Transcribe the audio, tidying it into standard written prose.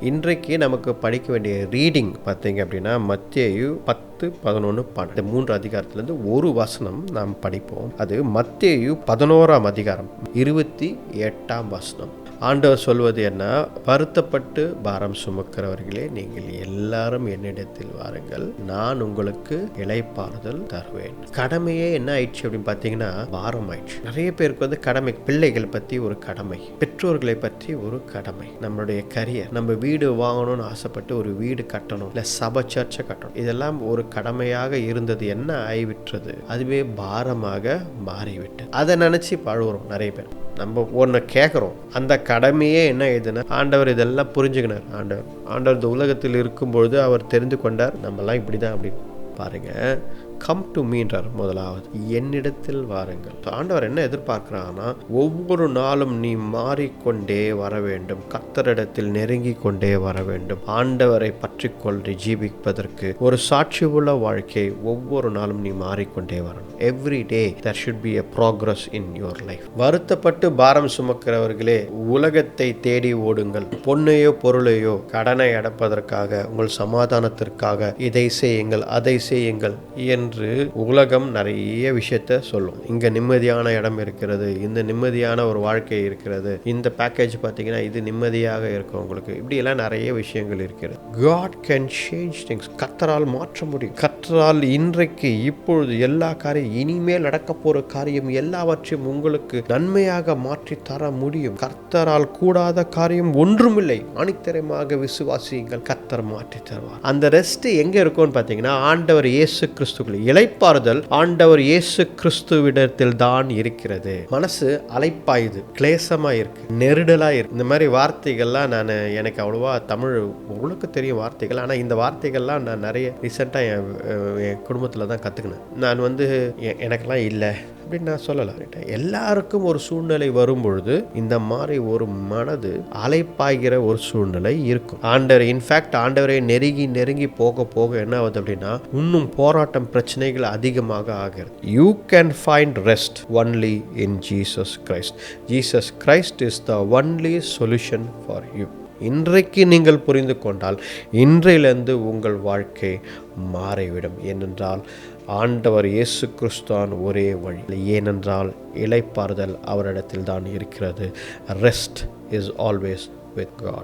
இன்றைக்கு நமக்கு படிக்க வேண்டிய ரீடிங் பார்த்தீங்க அப்படின்னா மத்தேயு 10, 11, 12 இந்த 3 அதிகாரத்திலிருந்து ஒரு வசனம் நாம் படிப்போம். அது மத்தேயு 11ஆம் அதிகாரம் 28ஆம் வசனம். ஆண்டவர் சொல்வது என்ன? வருத்தப்பட்டு பாரம் சுமக்கிறவர்களே, நீங்கள் எல்லாரும் என்னிடத்தில் வாருங்கள், நான் உங்களுக்கு இளைப்பாறுதல் தருவேன். கடமையே என்ன ஆயிடுச்சு அப்படின்னு பார்த்தீங்கன்னா பாரம் ஆயிடுச்சு. நிறைய பேருக்கு வந்து கடமை, பிள்ளைகள் பற்றி ஒரு கடமை, பெற்றோர்களை பற்றி ஒரு கடமை, நம்மளுடைய கரியர், நம்ம வீடு வாங்கணும்னு ஆசைப்பட்டு ஒரு வீடு கட்டணும், இல்லை சபை சர்ச்சை கட்டணும், இதெல்லாம் ஒரு கடமையாக இருந்தது. என்ன ஆகிவிட்டது? அதுவே பாரமாக மாறிவிட்டது. அதை நினச்சி பழுவுறோம் நிறைய பேர். நம்ம ஒன்று கேட்குறோம், அந்த கடமையே என்ன ஆயிடுதுன்னா, ஆண்டவர் இதெல்லாம் புரிஞ்சுக்கினார். ஆண்டவர் இந்த உலகத்தில் இருக்கும்பொழுது அவர் தெரிந்து கொண்டார், நம்மலாம் இப்படி தான் அப்படின்னு. பாருங்க, கம் டு மீன்றார். முதலாவது என்னிடத்தில் வாருங்கள். ஆண்டவர் என்ன எதிர்பார்க்கிறான்னா, ஒவ்வொரு நாளும் நீ மாறிக்கொண்டே வர வேண்டும், கர்த்தரிடத்தில் நெருங்கி கொண்டே வர வேண்டும். ஆண்டவரை பற்றி கொண்டு ஜீவிப்பதற்கு ஒரு சாட்சி உள்ள வாழ்க்கை ஒவ்வொரு நாளும் நீ மாறிக்கொண்டே வரணும். Every day there should be a progress in your life. வருத்தப்பட்டு பாரம் சுமக்கிறவர்களே, உலகத்தை தேடி ஓடுங்கள். பொன்னையோ பொருளையோ கடனை அடைப்பதற்காக, உங்கள் சமாதானத்திற்காக இதை செய்யுங்கள் அதை செய்யுங்கள் என்று உலகம் நிறைய விஷயத்த சொல்லும். இங்க நிம்மதியான இடம் இருக்கிறது, இந்த நிம்மதியான ஒரு வாழ்க்கை இருக்கிறது, இந்த பேக்கேஜ் பார்த்தீங்கன்னா இது நிம்மதியாக இருக்கும் உங்களுக்கு, இப்படி எல்லாம் நிறைய விஷயங்கள் இருக்கிறது. God can change things. கர்த்தரால் மாற்ற முடியும். கர்த்தரால் இன்றைக்கு இப்பொழுது எல்லா காரியம், இனிமேல் நடக்க போற காரியம் எல்லாவற்றையும் உங்களுக்கு நன்மையாக மாற்றி தர முடியும். கர்த்தரால் கூடாத காரியம் ஒன்றுமில்லை. ஆணித்தரமாக விசுவாசியுங்கள், கர்த்தர் மாற்றி தருவார். அந்த ரெஸ்ட் எங்க இருக்கும்னு பார்த்தீங்கன்னா, ஆண்டவர் இயேசு கிறிஸ்துக்குள்ள இளைப்பாறுதல் ஆண்டவர் இயேசு கிறிஸ்துவிடத்தில் தான் இருக்கிறது. மனசு அலைப்பாயுது, கிளேசமா இருக்கு, நெருடலா இருக்கு. இந்த மாதிரி வார்த்தைகள்லாம் எனக்கு அவ்வளவா தமிழ் உங்களுக்கு தெரியும் வார்த்தைகள், ஆனால் இந்த வார்த்தைகள்லாம் நான் நிறைய ரீசெண்டாக என் குடும்பத்தில் தான் கற்றுக்கினேன். நான் வந்து எனக்கெல்லாம் இல்லை அப்படின்னு நான் சொல்லலாம். எல்லாருக்கும் ஒரு சூழ்நிலை வரும்பொழுது இந்த மாதிரி ஒரு மனது அலைப்பாய்கிற ஒரு சூழ்நிலை இருக்கும். ஆண்டவரை நெருங்கி போக போக என்ன ஆகுது அப்படின்னா, இன்னும் போராட்டம், பிரச்சனைகள் அதிகமாக ஆகிறது. You can find rest only in Jesus Christ. Jesus Christ is the only solution for you. இன்றைக்கு நீங்கள் புரிந்து கொண்டால் இன்றையிலிருந்து உங்கள் வாழ்க்கை மாறிவிடும். ஏனென்றால் ஆண்டவர் இயேசு கிறிஸ்துவான் ஒரே வழி. ஏனென்றால் இளைப்பாறுதல் அவரிடத்தில் தான் இருக்கிறது. Rest is always with God.